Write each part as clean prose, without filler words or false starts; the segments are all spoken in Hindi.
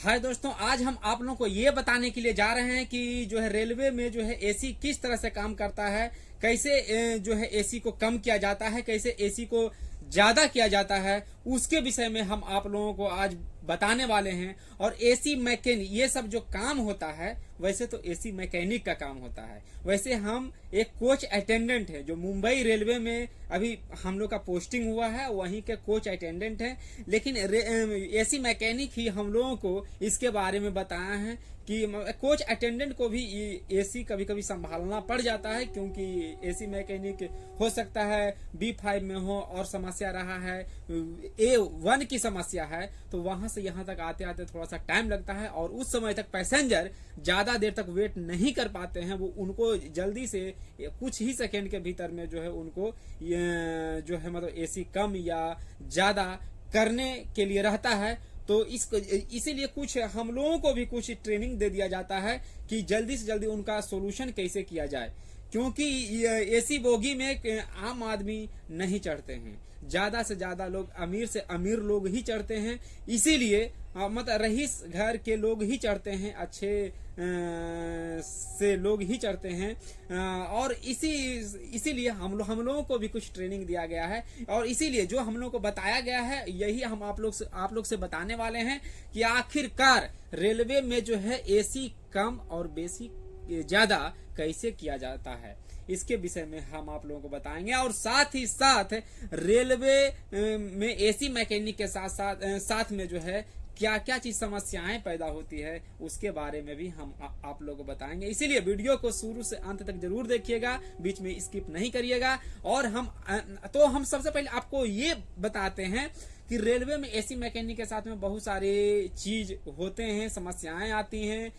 हाय दोस्तों, आज हम आप लोगों को ये बताने के लिए जा रहे हैं कि जो है रेलवे में जो है एसी किस तरह से काम करता है, कैसे जो है एसी को कम किया जाता है, कैसे एसी को ज्यादा किया जाता है, उसके विषय में हम आप लोगों को आज बताने वाले हैं। और एसी मैकेनिक ये सब जो काम होता है, वैसे तो एसी मैकेनिक का काम होता है, वैसे हम एक कोच अटेंडेंट है जो मुंबई रेलवे में अभी हम लोग का पोस्टिंग हुआ है, वहीं के कोच अटेंडेंट है। लेकिन एसी मैकेनिक ही हम लोगों को इसके बारे में बताया है कि कोच अटेंडेंट को भी एसी कभी कभी संभालना पड़ जाता है, क्योंकि एसी मैकेनिक हो सकता है B5 में हो और समस्या रहा है, A1 की समस्या है, तो वहां से यहाँ तक आते आते थोड़ा सा टाइम लगता है और उस समय तक पैसेंजर ज्यादा देर तक वेट नहीं कर पाते हैं। वो उनको जल्दी से कुछ ही सेकेंड के भीतर में जो है उनको जो है मतलब एसी कम या ज्यादा करने के लिए रहता है। तो इसीलिए कुछ हम लोगों को भी कुछ ट्रेनिंग दे दिया जाता है कि जल्दी से जल्दी उनका सोल्यूशन कैसे किया जाए, क्योंकि एसी बोगी में आम आदमी नहीं चढ़ते हैं, ज्यादा से ज्यादा लोग अमीर से अमीर लोग ही चढ़ते हैं। इसीलिए मतलब रईस घर के लोग ही चढ़ते हैं, अच्छे से लोग ही चढ़ते हैं। और इसीलिए हम लोगों को भी कुछ ट्रेनिंग दिया गया है, और इसीलिए जो हम लोग को बताया गया है यही हम आप लोग से बताने वाले हैं कि आखिरकार रेलवे में जो है एसी कम और बेसी ज्यादा कैसे किया जाता है, इसके विषय में हम आप लोगों को बताएंगे। और साथ ही साथ रेलवे में एसी मैकेनिक के साथ में जो है क्या क्या चीज समस्याएं पैदा होती है, उसके बारे में भी हम आप लोगों को बताएंगे। इसीलिए वीडियो को शुरू से अंत तक जरूर देखिएगा, बीच में स्किप नहीं करिएगा। और हम सबसे पहले आपको ये बताते हैं कि रेलवे में एसी मैकेनिक के साथ में बहुत सारे चीज होते हैं, समस्याएं आती हैं।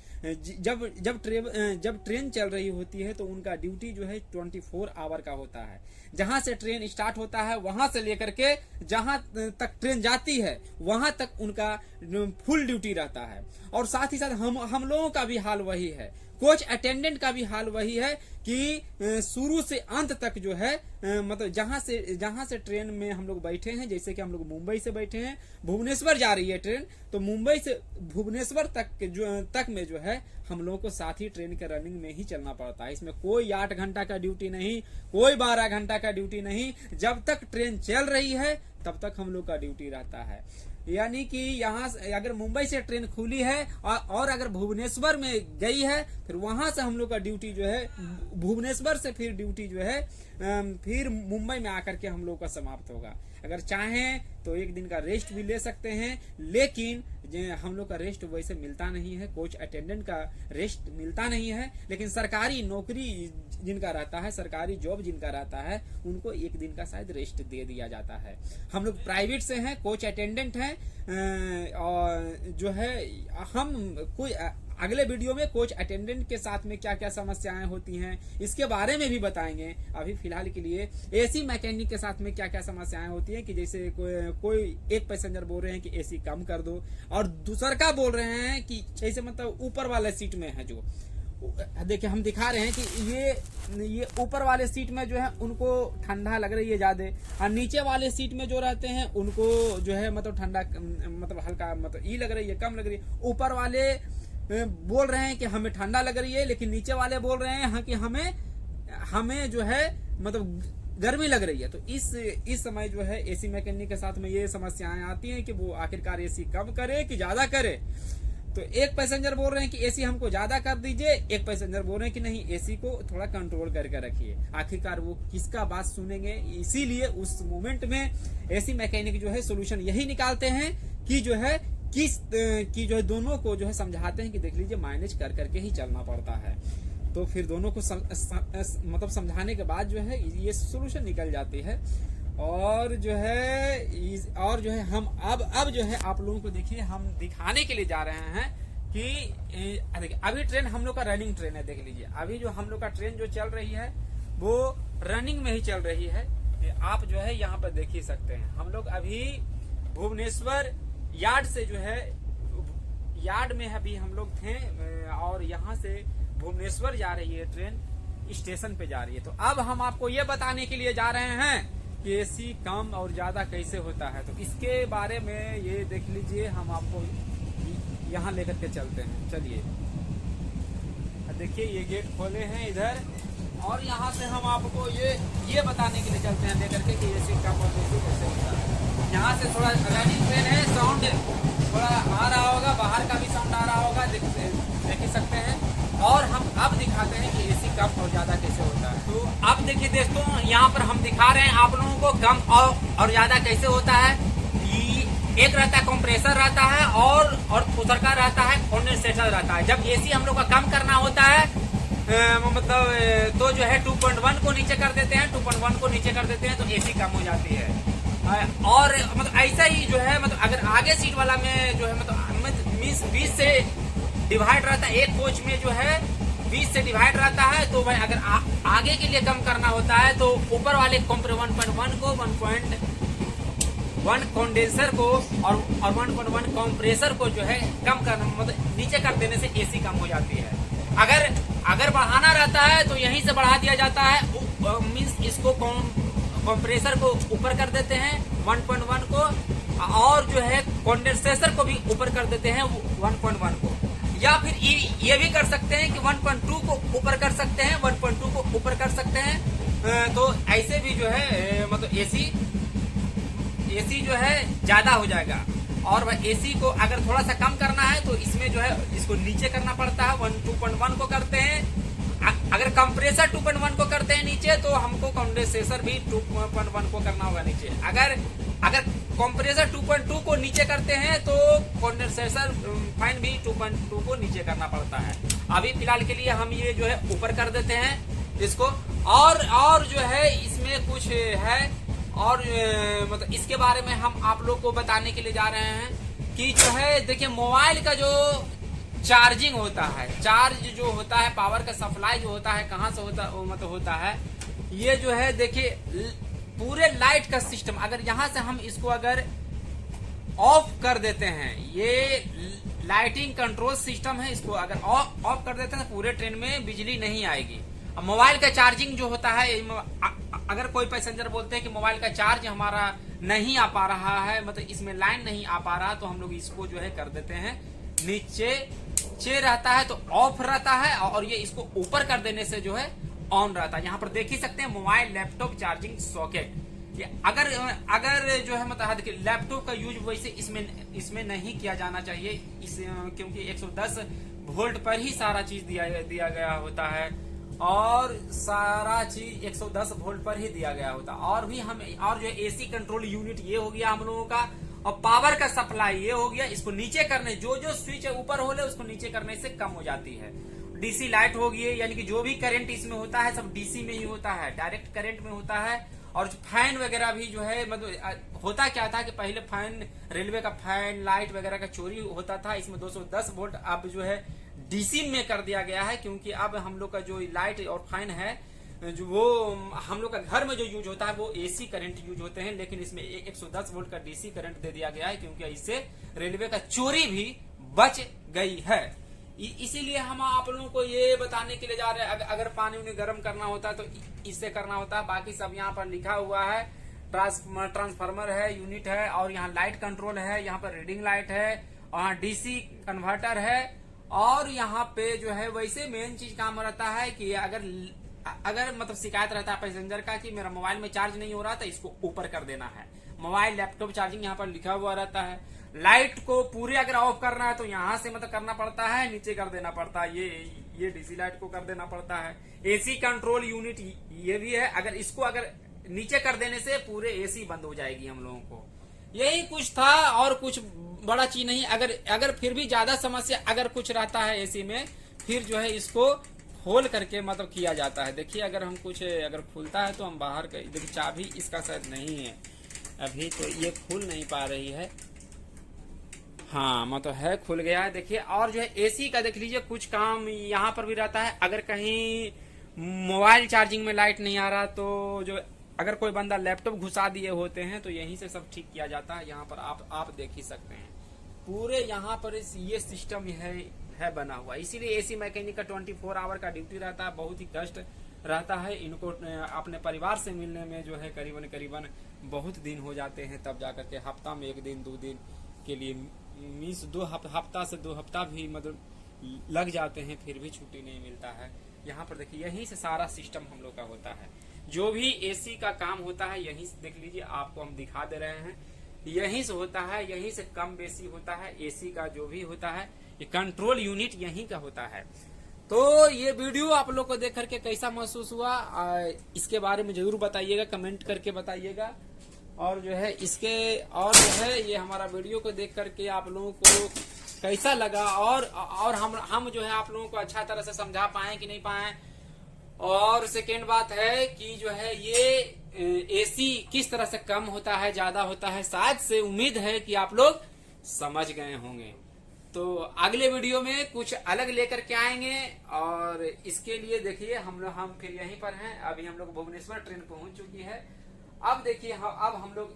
जब ट्रेन चल रही होती है तो उनका ड्यूटी जो है 24 आवर का होता है। जहां से ट्रेन स्टार्ट होता है वहां से लेकर के जहां तक ट्रेन जाती है वहां तक उनका फुल ड्यूटी रहता है। और साथ ही साथ हम लोगों का भी हाल वही है, कोच अटेंडेंट का भी हाल वही है कि शुरू से अंत तक जो है मतलब जहां से ट्रेन में हम लोग बैठे हैं, जैसे कि हम लोग मुंबई से बैठे हैं, भुवनेश्वर जा रही है ट्रेन, तो मुंबई से भुवनेश्वर तक में जो है हम लोगों को साथ ही ट्रेन के रनिंग में ही चलना पड़ता है। इसमें कोई 8 घंटा का ड्यूटी नहीं, कोई 12 घंटा का ड्यूटी नहीं, जब तक ट्रेन चल रही है तब तक हम लोग का ड्यूटी रहता है। यानी कि यहाँ अगर मुंबई से ट्रेन खुली है और अगर भुवनेश्वर में गई है, फिर वहां से हम लोग का ड्यूटी जो है भुवनेश्वर से फिर ड्यूटी जो है फिर मुंबई में आकर के हम लोग का समाप्त होगा। अगर चाहें तो एक दिन का रेस्ट भी ले सकते हैं, लेकिन हम लोग का रेस्ट वैसे मिलता नहीं है, कोच अटेंडेंट का रेस्ट मिलता नहीं है। लेकिन सरकारी नौकरी जिनका रहता है, सरकारी जॉब जिनका रहता है, उनको एक दिन का शायद रेस्ट दे दिया जाता है। हम लोग प्राइवेट से हैं, कोच अटेंडेंट हैं, और जो है हम कोई अगले वीडियो में कोच अटेंडेंट के साथ में क्या क्या समस्याएं होती हैं इसके बारे में भी बताएंगे। अभी फिलहाल के लिए एसी मैकेनिक के साथ में क्या क्या समस्याएं होती हैं कि जैसे कोई एक पैसेंजर बोल रहे हैं कि एसी कम कर दो, और दूसरा का बोल रहे हैं कि जैसे मतलब ऊपर वाले सीट में है, जो देखिए हम दिखा रहे हैं कि ये ऊपर वाले सीट में जो है उनको ठंडा लग रही है ज्यादा, और नीचे वाले सीट में जो रहते हैं उनको जो है मतलब ठंडा मतलब हल्का मतलब ई लग रही है, कम लग रही है। ऊपर वाले बोल रहे हैं कि हमें ठंडा लग रही है, लेकिन नीचे वाले बोल रहे हैं कि हमें जो है मतलब गर्मी लग रही है। तो इस समय जो है एसी मैकेनिक के साथ में ये समस्याएं आती हैं कि वो आखिरकार एसी कम करे कि ज्यादा करे। तो एक पैसेंजर बोल रहे हैं कि एसी हमको ज्यादा कर दीजिए, एक पैसेंजर बोल रहे हैं कि नहीं एसी को थोड़ा कंट्रोल करके रखिए। आखिरकार वो किसका बात सुनेंगे? इसीलिए उस मोमेंट में एसी मैकेनिक जो है सोल्यूशन यही निकालते हैं कि जो है दोनों को जो है समझाते हैं कि देख लीजिए मैनेज कर करके ही चलना पड़ता है। तो फिर दोनों को मतलब समझाने के बाद जो है ये सोल्यूशन निकल जाती है। और जो है हम अब जो है आप लोगों को देखिए हम दिखाने के लिए जा रहे हैं कि अभी ट्रेन हम लोग का रनिंग ट्रेन है। देख लीजिए अभी जो हम लोग का ट्रेन जो चल रही है वो रनिंग में ही चल रही है। आप जो है यहाँ पर देख ही सकते हैं, हम लोग अभी भुवनेश्वर यार्ड से जो है यार्ड में अभी हम लोग थे, और यहाँ से भुवनेश्वर जा रही है ट्रेन, स्टेशन पे जा रही है। तो अब हम आपको ये बताने के लिए जा रहे हैं कि एसी कम और ज्यादा कैसे होता है। तो इसके बारे में ये देख लीजिए, हम आपको यहाँ लेकर के चलते हैं। चलिए देखिए ये गेट खोले हैं इधर, और यहाँ से हम आपको ये बताने के लिए चलते हैं लेकर के कि एसी का कैसे होता है। यहाँ से थोड़ा रनिंग फैन है, साउंड थोड़ा आ रहा होगा, बाहर का भी साउंड आ रहा होगा, देख ही सकते हैं। और हम अब दिखाते हैं कि एसी कम और ज्यादा कैसे होता है। तो अब देखिए दोस्तों, यहाँ पर हम दिखा रहे हैं आप लोगों को कम और ज्यादा कैसे होता है। एक रहता है कंप्रेसर रहता है और दूसरा का रहता है कंडेंसेटर रहता है। जब एसी हम लोग का कम करना होता है मतलब तो जो है 2.1 को नीचे कर देते हैं, 2.1 को नीचे कर देते हैं तो एसी कम हो जाती है। और मतलब ऐसा ही जो है मतलब अगर आगे सीट वाला में जो है मतलब 20 से डिवाइड रहता है, एक कोच में जो है 20 से डिवाइड रहता है। तो भाई अगर आगे के लिए कम करना होता है तो ऊपर वाले 1.1 को 1.1 कंडेंसर को और 1.1 कंप्रेसर को जो है कम करना मतलब नीचे कर देने से एसी कम हो जाती है। अगर बढ़ाना रहता है तो यहीं से बढ़ा दिया जाता है, मीन्स इसको कंप्रेसर को ऊपर कर देते हैं 1.1 को, और जो है कंडेंसेटर को भी ऊपर कर देते हैं 1.1 को। या फिर ये भी कर सकते हैं कि 1.2 को ऊपर कर सकते हैं, 1.2 को ऊपर कर सकते हैं। तो ऐसे भी जो है मतलब एसी जो है ज्यादा हो जाएगा। और वह एसी को अगर थोड़ा सा कम करना है तो इसमें जो है इसको नीचे करना पड़ता है, 2.1 को करते हैं। अगर कंप्रेसर 2.1 को करते हैं नीचे तो हमको कंडेंसेटर भी 2.1 को करना होगा नीचे। अगर कंप्रेसर 2.2 को नीचे करते हैं तो कंडेंसेटर फैन भी 2.2 को नीचे करना पड़ता है। अभी फिलहाल के लिए हम ये जो है ऊपर कर देते हैं इसको। और जो है इसमें कुछ है और मतलब इसके बारे में हम आप लोग को बताने के लिए जा रहे हैं कि जो है देखिए मोबाइल का जो चार्जिंग होता है, चार्ज जो होता है, पावर का सप्लाई जो होता है कहाँ से होता है ये जो है देखिए पूरे लाइट का सिस्टम। अगर यहाँ से हम इसको अगर ऑफ कर देते हैं, ये लाइटिंग कंट्रोल सिस्टम है, इसको अगर ऑफ कर देते हैं तो पूरे ट्रेन में बिजली नहीं आएगी। अब मोबाइल का चार्जिंग जो होता है, अगर कोई पैसेंजर बोलते हैं कि मोबाइल का चार्ज हमारा नहीं आ पा रहा है, मतलब इसमें लाइन नहीं आ पा रहा, तो हम लोग इसको जो है कर देते हैं नीचे रहता है तो ऑफ रहता है, और ये इसको ऊपर कर देने से जो है ऑन रहता है। यहाँ पर देख ही सकते हैं मोबाइल लैपटॉप चार्जिंग सॉकेट। ये अगर जो है मतलब लैपटॉप का यूज वैसे इसमें नहीं किया जाना चाहिए, क्योंकि 110 वोल्ट पर ही सारा चीज दिया गया होता है, और सारा चीज 110 वोल्ट पर ही दिया गया होता। और जो एसी कंट्रोल यूनिट ये हो गया हम लोगों का, और पावर का सप्लाई ये हो गया। इसको नीचे करने जो स्विच है ऊपर होले उसको नीचे करने से कम हो जाती है। डीसी लाइट होगी, यानी कि जो भी करंट इसमें होता है सब डीसी में ही होता है, डायरेक्ट करंट में होता है। और फैन वगैरह भी जो है मतलब होता क्या था कि पहले फैन, रेलवे का फैन, लाइट वगैरह का चोरी होता था, इसमें 210 वोल्ट अब जो है डीसी में कर दिया गया है, क्योंकि अब हम लोग का जो लाइट और फैन है जो वो हम लोग का घर में जो यूज होता है वो एसी करंट यूज होते हैं, लेकिन इसमें 110 वोल्ट का डीसी करंट दे दिया गया है, क्योंकि इससे रेलवे का चोरी भी बच गई है। इसीलिए हम आप लोगों को ये बताने के लिए जा रहे हैं, अगर पानी उन्हें गर्म करना होता है तो इससे करना होता है। बाकी सब यहाँ पर लिखा हुआ है, ट्रांसफार्मर है, यूनिट है, और यहाँ लाइट कंट्रोल है, यहाँ पर रीडिंग लाइट है, और डीसी कन्वर्टर है। और यहाँ पे जो है वैसे मेन चीज काम रहता है कि अगर मतलब शिकायत रहता है पैसेंजर का कि मेरा मोबाइल में चार्ज नहीं हो रहा था, इसको ऊपर कर देना है। मोबाइल लैपटॉप चार्जिंग यहाँ पर लिखा हुआ रहता है। लाइट को पूरे अगर ऑफ करना है तो यहाँ से मतलब करना पड़ता है, नीचे कर देना पड़ता है, ये डीसी लाइट को कर देना पड़ता है। एसी कंट्रोल यूनिट ये भी है, अगर नीचे कर देने से पूरे एसी बंद हो जाएगी हम लोगों को। यही कुछ था और कुछ बड़ा चीज नहीं। अगर फिर भी ज्यादा समस्या अगर कुछ रहता है एसी में, फिर जो है इसको खोल करके मतलब किया जाता है। देखिए अगर खुलता है तो हम बाहर देखिए चाबी इसका शायद नहीं है अभी, तो ये खुल नहीं पा रही है। हाँ मतलब है, खुल गया है देखिए। और जो है एसी का देख लीजिए कुछ काम यहाँ पर भी रहता है। अगर कहीं मोबाइल चार्जिंग में लाइट नहीं आ रहा तो जो अगर कोई बंदा लैपटॉप घुसा दिए होते हैं तो यहीं से सब ठीक किया जाता है। यहाँ पर आप देख ही सकते हैं पूरे यहाँ पर ये सिस्टम है बना हुआ। इसीलिए एसी मैकेनिक का 24 आवर का ड्यूटी रहता है। बहुत ही कष्ट रहता है इनको अपने परिवार से मिलने में, जो है करीबन बहुत दिन हो जाते हैं, तब जाकर के हफ्ता में 1 दिन 2 दिन के लिए मीन्स हफ्ता से 2 हफ्ता भी मतलब लग जाते हैं, फिर भी छुट्टी नहीं मिलता है। यहाँ पर देखिए यहीं से सारा सिस्टम हम लोग का होता है। जो भी एसी का काम होता है यहीं से देख लीजिए, आपको हम दिखा दे रहे हैं, यहीं से होता है, यहीं से कम बेसी होता है। एसी का जो भी होता है ये कंट्रोल यूनिट यहीं का होता है। तो ये वीडियो आप लोग को देख करके कैसा महसूस हुआ, इसके बारे में जरूर बताइएगा, कमेंट करके बताइएगा। और जो है इसके और जो है ये हमारा वीडियो को देख करके आप लोगों को कैसा लगा, और हम जो है आप लोगों को अच्छा तरह से समझा पाए कि नहीं पाए। और सेकेंड बात है कि जो है ये एसी किस तरह से कम होता है ज्यादा होता है, शायद से उम्मीद है कि आप लोग समझ गए होंगे। तो अगले वीडियो में कुछ अलग लेकर के आएंगे। और इसके लिए देखिए हम फिर यहीं पर हैं। अभी हम लोग भुवनेश्वर ट्रेन पहुंच चुकी है। अब देखिए अब हम लोग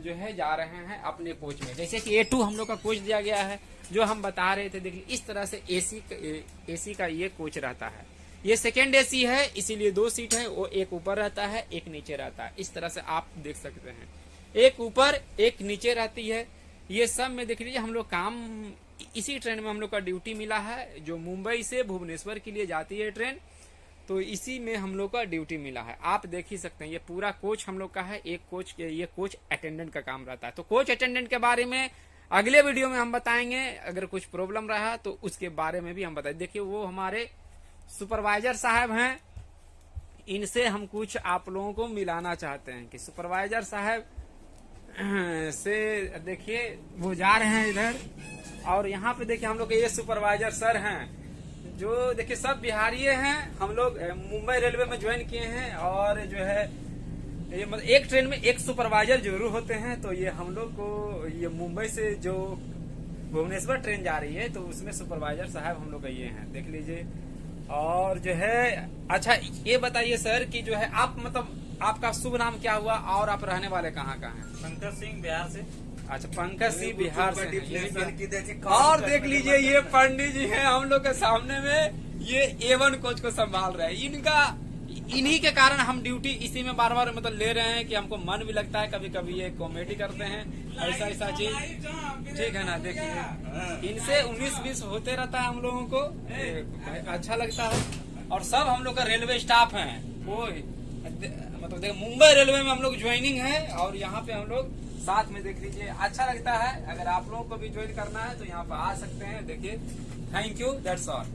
जो है जा रहे हैं अपने कोच में। जैसे कि A2 हम लोग का कोच दिया गया है, जो हम बता रहे थे। देखिए इस तरह से एसी का ये कोच रहता है। ये सेकेंड एसी है, इसीलिए 2 सीट है, वो एक ऊपर रहता है एक नीचे रहता है। इस तरह से आप देख सकते हैं, एक ऊपर एक नीचे रहती है। ये सब में देख लीजिए हम लोग काम, इसी ट्रेन में हम लोग का ड्यूटी मिला है, जो मुंबई से भुवनेश्वर के लिए जाती है ट्रेन। तो इसी में हम लोग का ड्यूटी मिला है। आप देख ही सकते हैं ये पूरा कोच हम लोग का है। एक कोच, ये कोच अटेंडेंट का काम रहता है। तो कोच अटेंडेंट के बारे में अगले वीडियो में हम बताएंगे। अगर कुछ प्रॉब्लम रहा तो उसके बारे में भी हम बताएंगे। देखिए वो हमारे सुपरवाइजर साहब हैं, इनसे हम कुछ आप लोगों को मिलाना चाहते हैं कि सुपरवाइजर साहब से देखिए वो जा रहे हैं इधर। और यहाँ पे देखिए हम लोग के ये सुपरवाइजर सर हैं, जो देखिए सब बिहारी हैं। हम लोग मुंबई रेलवे में ज्वाइन किए हैं। और जो है ये मतलब एक ट्रेन में एक सुपरवाइजर जरूर होते हैं। तो ये हम लोग को ये मुंबई से जो भुवनेश्वर ट्रेन जा रही है तो उसमें सुपरवाइजर साहब हम लोग का ये हैं, देख लीजिए। और जो है अच्छा ये बताइए सर कि जो है आप मतलब आपका शुभ नाम क्या हुआ और आप रहने वाले कहाँ का हैं? पंकज सिंह बिहार से। अच्छा पंकज सिंह बिहार से। और देख लीजिए ये पंडित जी हैं हम लोग के सामने में, ये A1 कोच को संभाल रहे हैं। इन्हीं के कारण हम ड्यूटी इसी में बार बार मतलब ले रहे हैं कि हमको मन भी लगता है। कभी कभी ये कॉमेडी करते हैं, ऐसा चीज, ठीक है ना। देखिए इनसे 19-20 होते रहता है हम लोगों को, अच्छा लगता है। और सब हम लोग का रेलवे स्टाफ है, वो मतलब देखिए मुंबई रेलवे में हम लोग ज्वाइनिंग है। और यहाँ पे हम लोग साथ में देख लीजिए, अच्छा लगता है। अगर आप लोगों को भी ज्वाइन करना है तो यहाँ पर आ सकते हैं। देखिए थैंक यू, दैट्स ऑल।